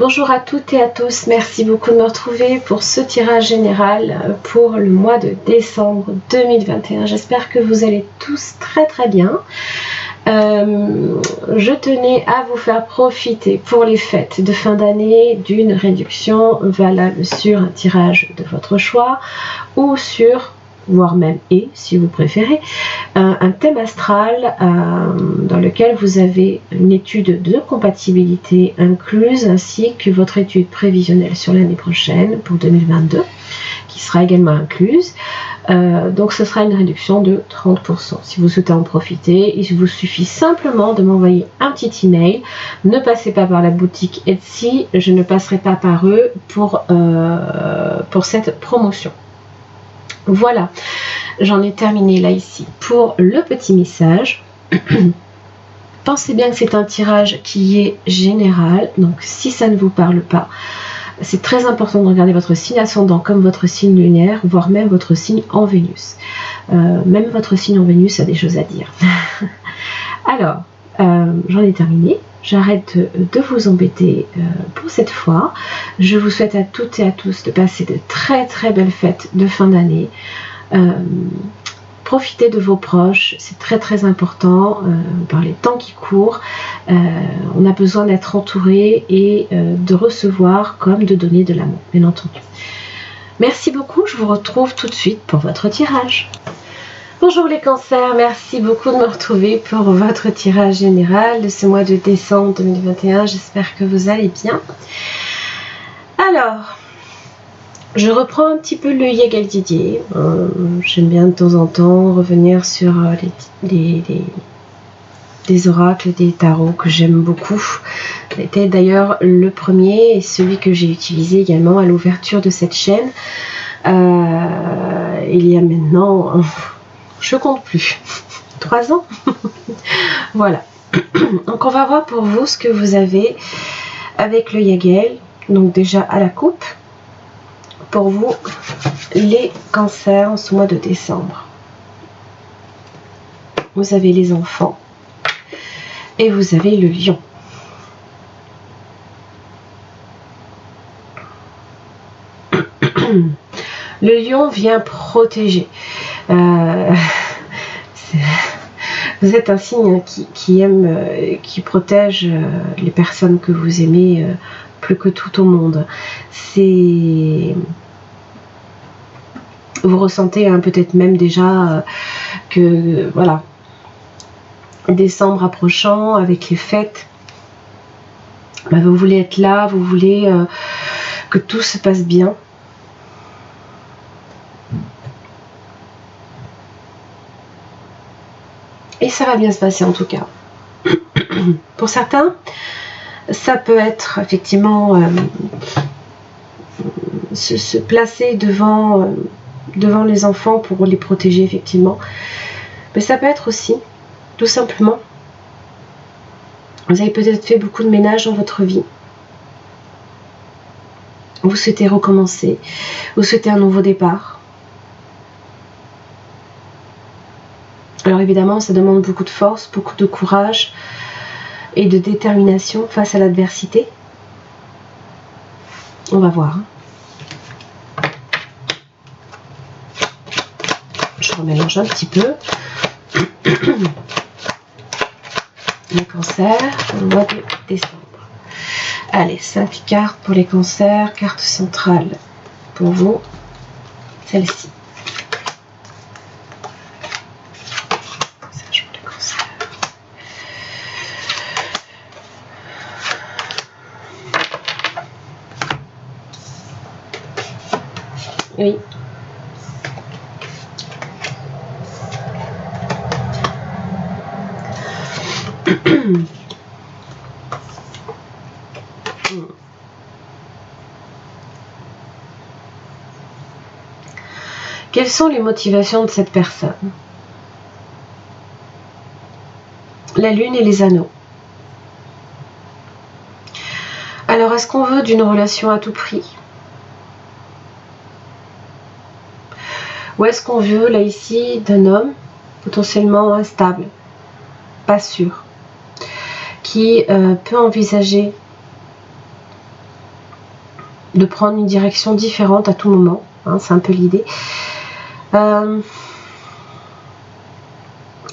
Bonjour à toutes et à tous, merci beaucoup de me retrouver pour ce tirage général pour le mois de décembre 2021. J'espère que vous allez tous très bien. Je tenais à vous faire profiter pour les fêtes de fin d'année d'une réduction valable sur un tirage de votre choix ou sur, voire même si vous préférez, un thème astral dans lequel vous avez une étude de compatibilité incluse ainsi que votre étude prévisionnelle sur l'année prochaine pour 2022 qui sera également incluse. Donc ce sera une réduction de 30%. Si vous souhaitez en profiter, il vous suffit simplement de m'envoyer un petit email. Ne passez pas par la boutique Etsy, je ne passerai pas par eux pour cette promotion. Voilà, j'en ai terminé là ici pour le petit message. Pensez bien que c'est un tirage qui est général, donc si ça ne vous parle pas, c'est très important de regarder votre signe ascendant comme votre signe lunaire, voire même votre signe en Vénus. Même votre signe en Vénus a des choses à dire. Alors, j'en ai terminé. J'arrête de vous embêter pour cette fois. Je vous souhaite à toutes et à tous de passer de très belles fêtes de fin d'année. Profitez de vos proches, c'est très important par les temps qui courent. On a besoin d'être entouré et de recevoir comme de donner de l'amour, bien entendu. Merci beaucoup, je vous retrouve tout de suite pour votre tirage. Bonjour les cancers, merci beaucoup de me retrouver pour votre tirage général de ce mois de décembre 2021. J'espère que vous allez bien. Alors, je reprends un petit peu le Yagal Didier. J'aime bien de temps en temps revenir sur des oracles, des tarots que j'aime beaucoup. C'était d'ailleurs le premier et celui que j'ai utilisé également à l'ouverture de cette chaîne. Il y a maintenant... je compte plus. 3 ans. Voilà. Donc on va voir pour vous ce que vous avez avec le Yagal. Donc déjà à la coupe. Pour vous, les cancers en ce mois de décembre. Vous avez les enfants. Et vous avez le lion. Le lion vient protéger. Vous êtes un signe qui aime, qui protège les personnes que vous aimez plus que tout au monde. Vous ressentez peut-être même déjà que voilà, décembre approchant avec les fêtes, vous voulez être là, vous voulez que tout se passe bien. Et ça va bien se passer en tout cas. Pour certains, ça peut être effectivement se placer devant les enfants pour les protéger effectivement. Mais ça peut être aussi, tout simplement, vous avez peut-être fait beaucoup de ménage dans votre vie. Vous souhaitez recommencer, vous souhaitez un nouveau départ. Alors évidemment, ça demande beaucoup de force, beaucoup de courage et de détermination face à l'adversité. On va voir. Je remélange un petit peu. Les cancers au mois de décembre. Allez, 5 cartes pour les cancers, carte centrale pour vous, celle-ci. Oui. Quelles sont les motivations de cette personne? La lune et les anneaux. Alors, est-ce qu'on veut d'une relation à tout prix? Ou est-ce qu'on veut, là ici, d'un homme potentiellement instable, pas sûr, qui peut envisager de prendre une direction différente à tout moment, hein, c'est un peu l'idée.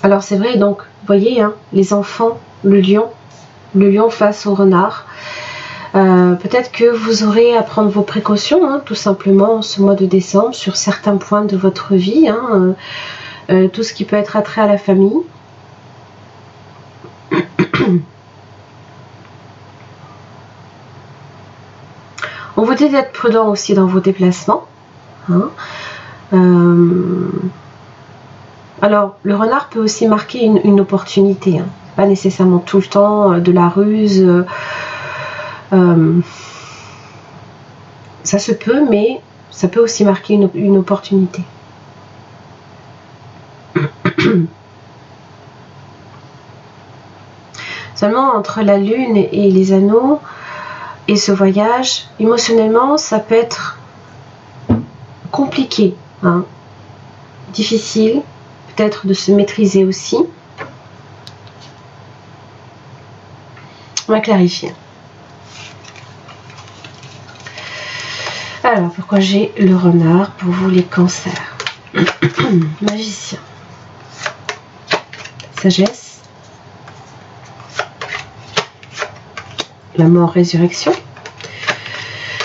Alors c'est vrai, donc vous voyez, hein, les enfants, le lion face au renard. Peut-être que vous aurez à prendre vos précautions, hein, tout simplement en ce mois de décembre, sur certains points de votre vie, hein, tout ce qui peut être attrait à la famille. On vous dit d'être prudent aussi dans vos déplacements. Hein. Alors, le renard peut aussi marquer une opportunité. Hein. Pas nécessairement tout le temps de la ruse. Ça se peut, mais ça peut aussi marquer une opportunité. Seulement, entre la lune et les anneaux, et ce voyage, émotionnellement, ça peut être compliqué, hein, difficile, peut-être de se maîtriser aussi. On va clarifier. Alors, pourquoi j'ai le renard pour vous les cancers? Magicien. Sagesse. La mort, résurrection.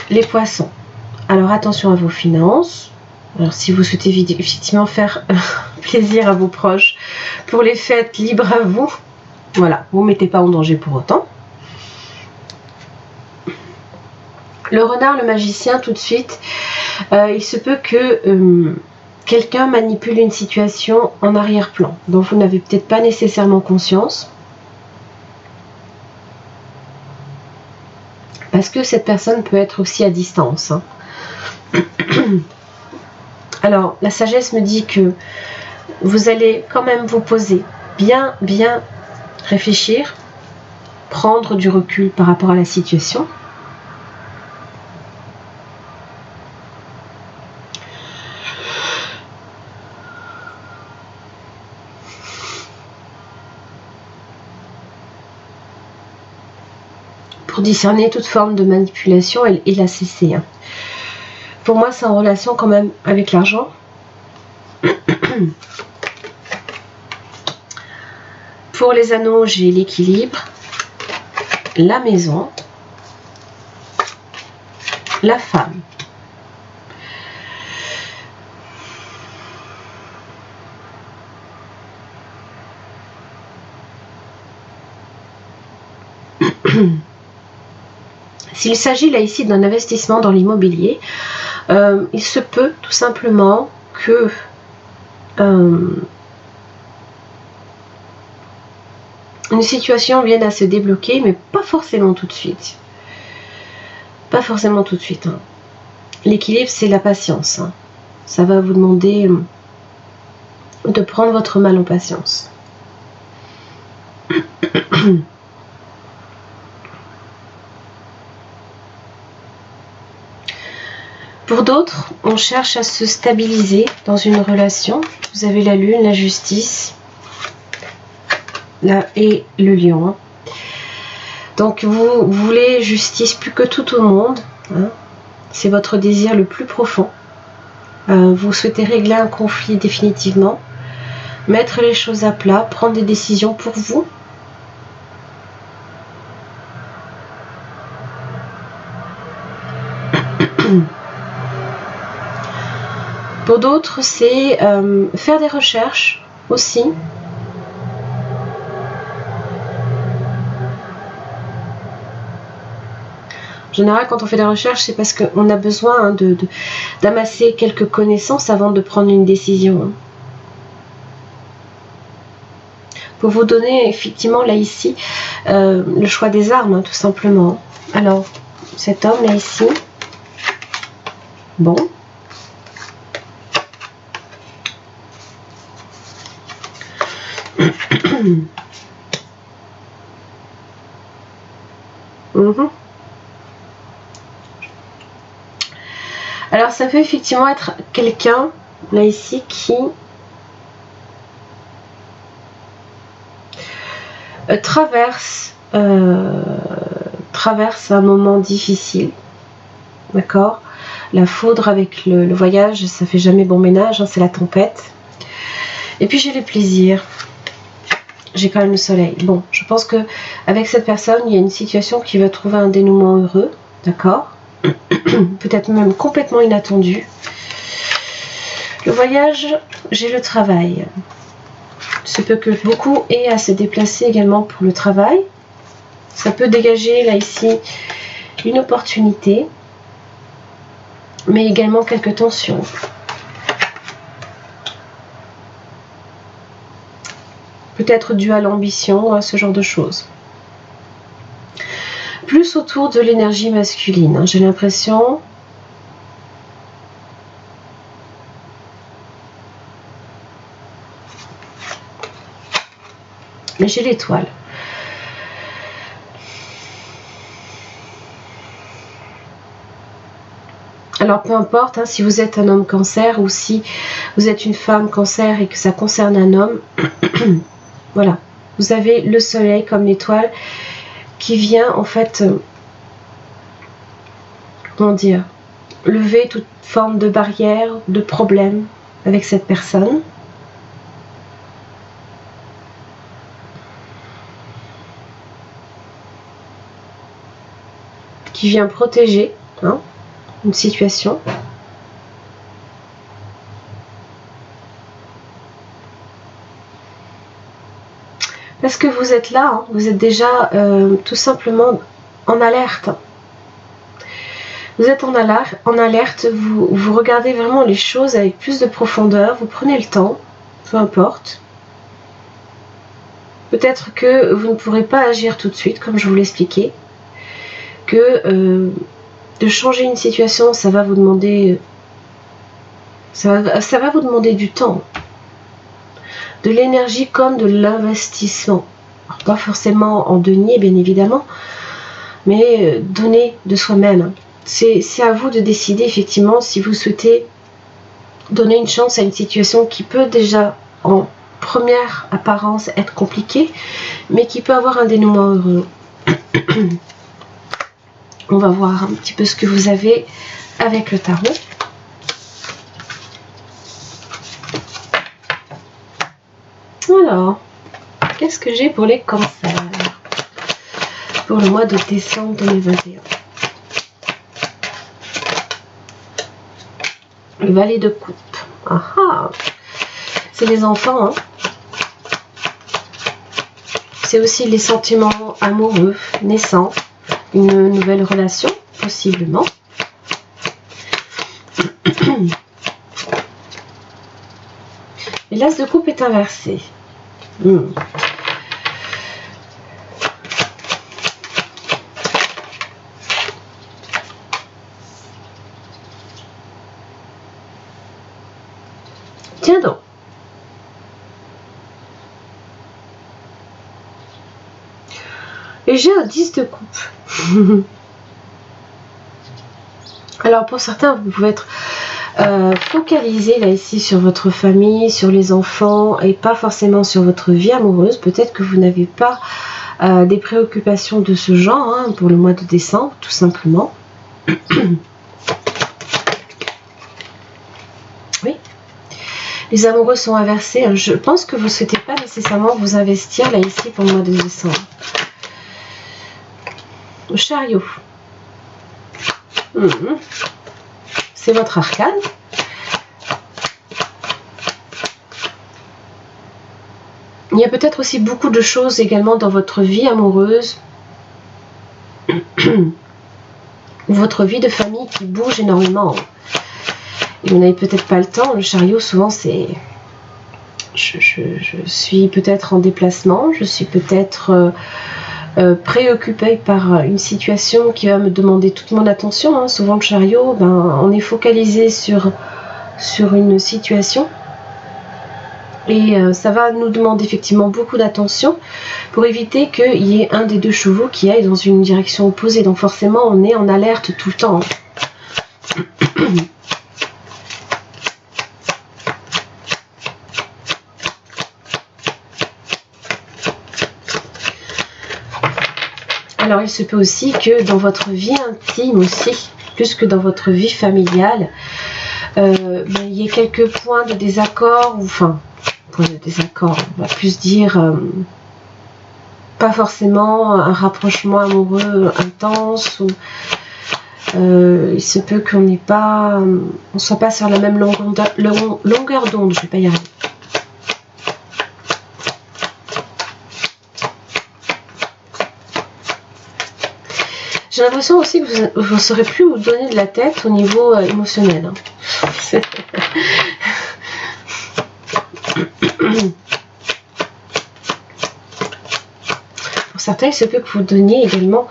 Les poissons. Alors attention à vos finances. Alors si vous souhaitez effectivement faire plaisir à vos proches pour les fêtes, libre à vous. Voilà, vous ne mettez pas en danger pour autant. Le renard, le magicien, tout de suite, il se peut que quelqu'un manipule une situation en arrière-plan, dont vous n'avez peut-être pas nécessairement conscience. Parce que cette personne peut être aussi à distance. Hein. Alors, la sagesse me dit que vous allez quand même vous poser, bien réfléchir, prendre du recul par rapport à la situation. Pour discerner toute forme de manipulation et la cesser. Hein. Pour moi, c'est en relation quand même avec l'argent. Pour les anneaux, j'ai l'équilibre, la maison, la femme. S'il s'agit là ici d'un investissement dans l'immobilier, il se peut tout simplement que une situation vienne à se débloquer, mais pas forcément tout de suite. Pas forcément tout de suite. Hein. L'équilibre, c'est la patience. Hein. Ça va vous demander de prendre votre mal en patience. Pour d'autres, on cherche à se stabiliser dans une relation. Vous avez la lune, la justice, et le lion. Donc vous voulez justice plus que tout au monde. Hein. C'est votre désir le plus profond. Vous souhaitez régler un conflit définitivement, mettre les choses à plat, prendre des décisions pour vous. Pour d'autres, c'est faire des recherches aussi. En général, quand on fait des recherches, c'est parce qu'on a besoin d'amasser quelques connaissances avant de prendre une décision. Pour vous donner effectivement là ici le choix des armes, hein, tout simplement. Alors, cet homme là ici, bon. Alors ça peut effectivement être quelqu'un là ici qui traverse un moment difficile. d'accord? La foudre avec le voyage, ça fait jamais bon ménage, hein, c'est la tempête. Et puis j'ai les plaisirs. J'ai quand même le soleil. Bon, je pense que avec cette personne, il y a une situation qui va trouver un dénouement heureux, d'accord? Peut-être même complètement inattendu. Le voyage, j'ai le travail. Il se peut que beaucoup aient à se déplacer également pour le travail. Ça peut dégager là ici une opportunité, mais également quelques tensions. Peut-être dû à l'ambition, à ce genre de choses. Plus autour de l'énergie masculine, hein, j'ai l'impression. Mais j'ai l'étoile. Alors peu importe, hein, si vous êtes un homme cancer ou si vous êtes une femme cancer et que ça concerne un homme, voilà, vous avez le soleil comme l'étoile qui vient en fait, comment dire, lever toute forme de barrière, de problème avec cette personne. Qui vient protéger, hein, une situation. Parce que vous êtes là, hein, vous êtes déjà tout simplement en alerte. Vous êtes en alerte, vous regardez vraiment les choses avec plus de profondeur, vous prenez le temps, peu importe. Peut-être que vous ne pourrez pas agir tout de suite, comme je vous l'expliquais. Que de changer une situation, ça va vous demander... Ça va vous demander du temps. De l'énergie comme de l'investissement. Pas forcément en denier, bien évidemment, mais donner de soi-même. C'est à vous de décider effectivement si vous souhaitez donner une chance à une situation qui peut déjà en première apparence être compliquée, mais qui peut avoir un dénouement heureux. On va voir un petit peu ce que vous avez avec le tarot. Alors, qu'est-ce que j'ai pour les cancers pour le mois de décembre 2021? Le valet de coupe. Ah ah, c'est les enfants, hein. C'est aussi les sentiments amoureux naissants, une nouvelle relation, possiblement. Et l'as de coupe est inversé. Tiens donc. Et j'ai un 10 de coupe. Alors pour certains, vous pouvez être focalisé là ici sur votre famille, sur les enfants et pas forcément sur votre vie amoureuse. Peut-être que vous n'avez pas des préoccupations de ce genre, hein, pour le mois de décembre, tout simplement. Oui. Les amoureux sont inversés. Hein. Je pense que vous ne souhaitez pas nécessairement vous investir là ici pour le mois de décembre. Le chariot. C'est votre arcane. Il y a peut-être aussi beaucoup de choses également dans votre vie amoureuse ou votre vie de famille qui bouge énormément. Et vous n'avez peut-être pas le temps. Le chariot, souvent, c'est... Je suis peut-être en déplacement, je suis peut-être préoccupée par une situation qui va me demander toute mon attention. Hein. Souvent, le chariot, on est focalisé sur une situation. Et ça va nous demander effectivement beaucoup d'attention pour éviter qu'il y ait un des deux chevaux qui aille dans une direction opposée. Donc forcément, on est en alerte tout le temps. Alors il se peut aussi que dans votre vie intime aussi, plus que dans votre vie familiale, il y a quelques points de désaccord, ou enfin, points de désaccord, on va plus dire, pas forcément un rapprochement amoureux intense, ou il se peut qu'on n'ait pas, on soit pas sur la même longueur d'onde, je vais pas y arriver. J'ai l'impression aussi que vous ne saurez plus vous donner de la tête au niveau émotionnel. Hein. Pour certains, il se peut que vous donniez également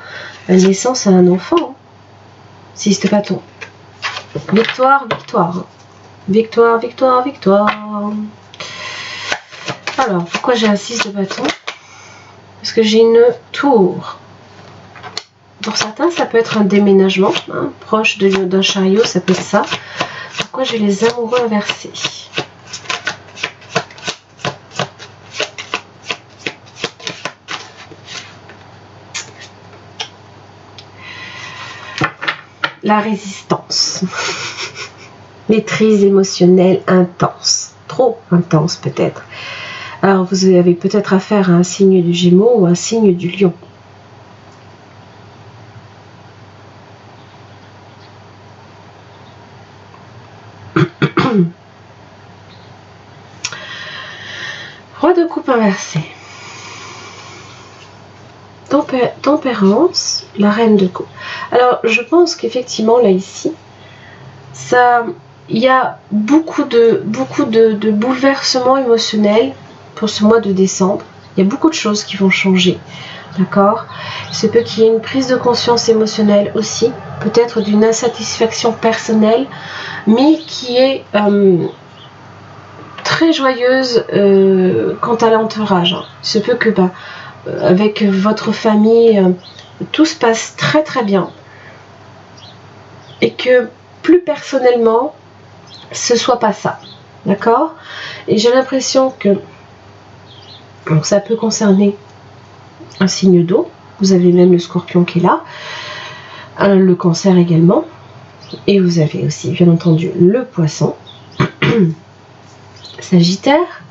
naissance à un enfant. Hein. 6 de bâton. Victoire, victoire. Victoire, victoire, victoire. Alors, pourquoi j'ai un 6 de bâton? Parce que j'ai une tour. Pour certains, ça peut être un déménagement, hein, proche d'un chariot, ça peut être ça. Pourquoi j'ai les amoureux inversés? La résistance. Maîtrise émotionnelle intense. Trop intense peut-être. Alors vous avez peut-être affaire à un signe du Gémeaux ou un signe du Lion. Roi de coupe inversé. Tempérance, la reine de coupe. Alors je pense qu'effectivement là ici, il y a beaucoup de bouleversements émotionnels pour ce mois de décembre. Il y a beaucoup de choses qui vont changer, d'accord? Il se peut qu'il y ait une prise de conscience émotionnelle aussi, peut-être d'une insatisfaction personnelle, mais qui est très joyeuse quant à l'entourage. Il se peut que avec votre famille, tout se passe très très bien et que plus personnellement, ce soit pas ça, d'accord? Et j'ai l'impression que ça peut concerner un signe d'eau. Vous avez même le Scorpion qui est là, le Cancer également, et vous avez aussi bien entendu le Poisson, Sagittaire.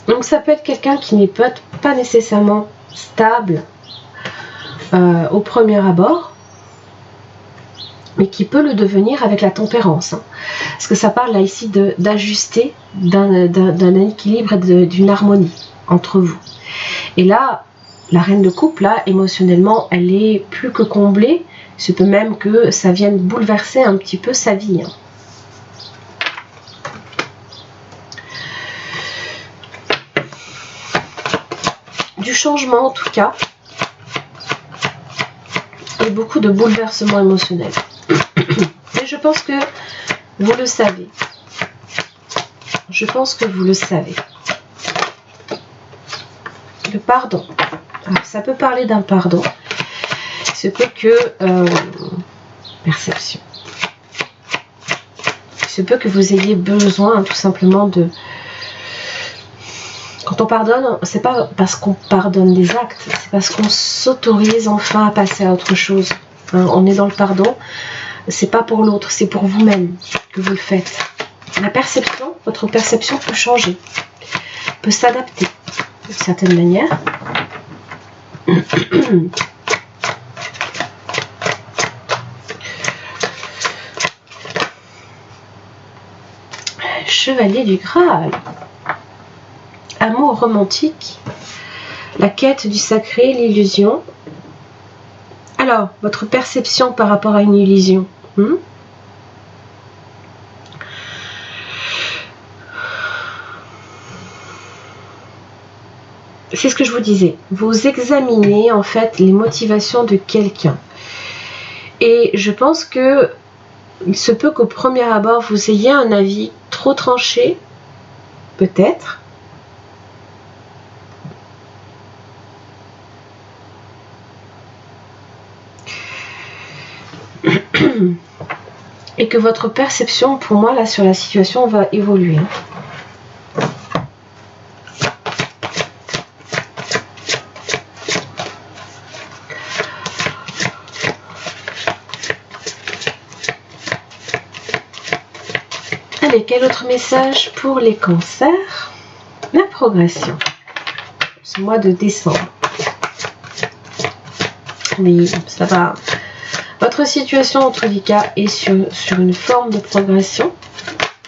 Donc ça peut être quelqu'un qui n'est pas nécessairement stable au premier abord, mais qui peut le devenir avec la tempérance. Hein. Parce que ça parle là ici d'ajuster, d'un équilibre et d'une harmonie entre vous. Et là, la reine de coupe, là, émotionnellement, elle est plus que comblée. Il se peut même que ça vienne bouleverser un petit peu sa vie. Hein. Du changement en tout cas, et beaucoup de bouleversements émotionnels. Mais je pense que vous le savez. Je pense que vous le savez. Le pardon. Alors, ça peut parler d'un pardon. Il se peut que... perception. Il se peut que vous ayez besoin tout simplement de... Quand on pardonne, c'est pas parce qu'on pardonne des actes, c'est parce qu'on s'autorise enfin à passer à autre chose. Hein, on est dans le pardon, c'est pas pour l'autre, c'est pour vous-même que vous le faites. La perception, votre perception peut changer, peut s'adapter d'une certaine manière. Chevalier du Graal. Amour romantique, la quête du sacré, l'illusion. Alors, votre perception par rapport à une illusion. C'est ce que je vous disais. Vous examinez en fait les motivations de quelqu'un. Et je pense que il se peut qu'au premier abord, vous ayez un avis trop tranché, peut-être. Et que votre perception, pour moi, là, sur la situation, va évoluer. quel autre message pour les cancers? La progression. Ce mois de décembre. Oui, ça va. Votre situation, en tous les cas, est sur une forme de progression.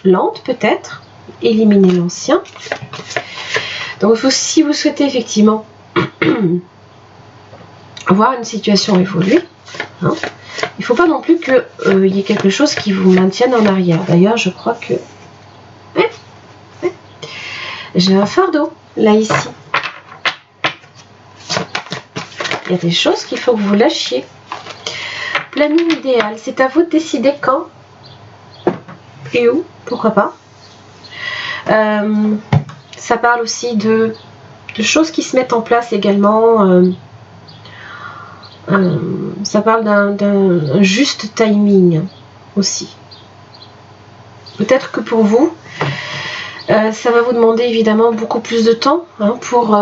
Lente, peut-être. Éliminer l'ancien. Donc, si vous souhaitez effectivement voir une situation évoluer, hein, il ne faut pas non plus qu'il y ait quelque chose qui vous maintienne en arrière. D'ailleurs, je crois que... j'ai un fardeau, là, ici. Il y a des choses qu'il faut que vous lâchiez. Planning idéal, c'est à vous de décider quand et où, pourquoi pas. Ça parle aussi de choses qui se mettent en place également. Ça parle d'un juste timing aussi. Peut-être que pour vous, ça va vous demander évidemment beaucoup plus de temps pour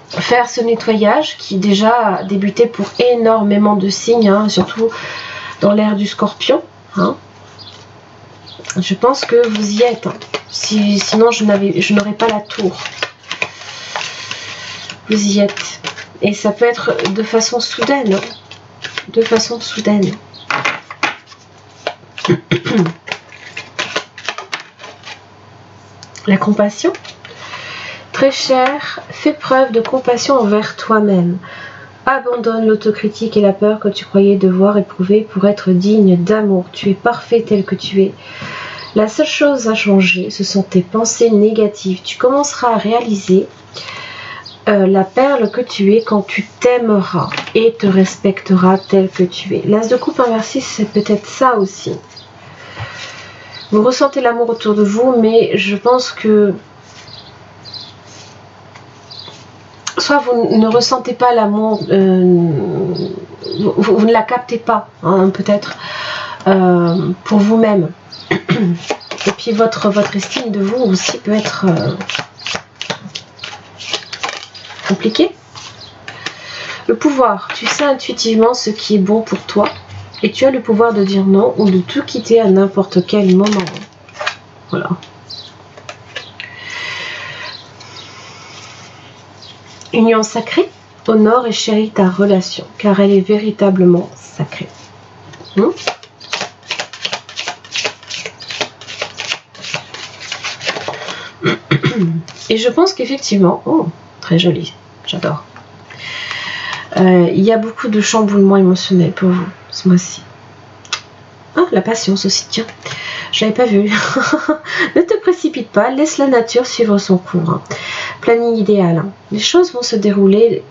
faire ce nettoyage qui déjà a débuté pour énormément de signes, surtout dans l'ère du Scorpion. Je pense que vous y êtes. Sinon, je n'aurais pas la tour. Vous y êtes. Et ça peut être de façon soudaine. De façon soudaine. La compassion. Très cher, fais preuve de compassion envers toi-même. Abandonne l'autocritique et la peur que tu croyais devoir éprouver pour être digne d'amour. Tu es parfait tel que tu es. La seule chose à changer, ce sont tes pensées négatives. Tu commenceras à réaliser la perle que tu es quand tu t'aimeras et te respecteras tel que tu es. L'as de coupe inversé, c'est peut-être ça aussi. Vous ressentez l'amour autour de vous, mais je pense que soit vous ne ressentez pas l'amour, vous ne la captez pas, peut-être pour vous-même. Et puis votre estime de vous aussi peut être compliquée. Le pouvoir, tu sais intuitivement ce qui est bon pour toi et tu as le pouvoir de dire non ou de tout quitter à n'importe quel moment. Voilà. Union sacrée, honore et chéris ta relation, car elle est véritablement sacrée. Et je pense qu'effectivement, très joli, j'adore. Il y a beaucoup de chamboulements émotionnels pour vous ce mois-ci. La patience aussi, tiens, je l'avais pas vu. Ne te précipite pas, laisse la nature suivre son cours. Planning idéal. Les choses vont se dérouler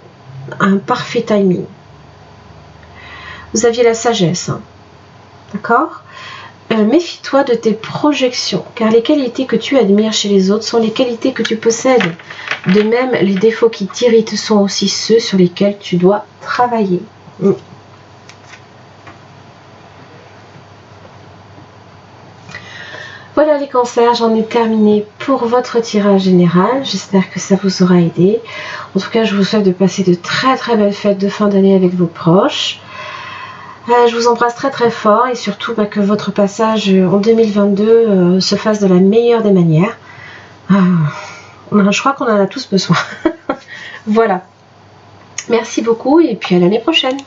à un parfait timing. Vous aviez la sagesse, d'accord ? Méfie-toi de tes projections, car les qualités que tu admires chez les autres sont les qualités que tu possèdes. De même, les défauts qui t'irritent sont aussi ceux sur lesquels tu dois travailler. Voilà les cancers, j'en ai terminé pour votre tirage général. J'espère que ça vous aura aidé. En tout cas, je vous souhaite de passer de très très belles fêtes de fin d'année avec vos proches. Je vous embrasse très très fort et surtout que votre passage en 2022 se fasse de la meilleure des manières. Je crois qu'on en a tous besoin. Voilà. Merci beaucoup et puis à l'année prochaine.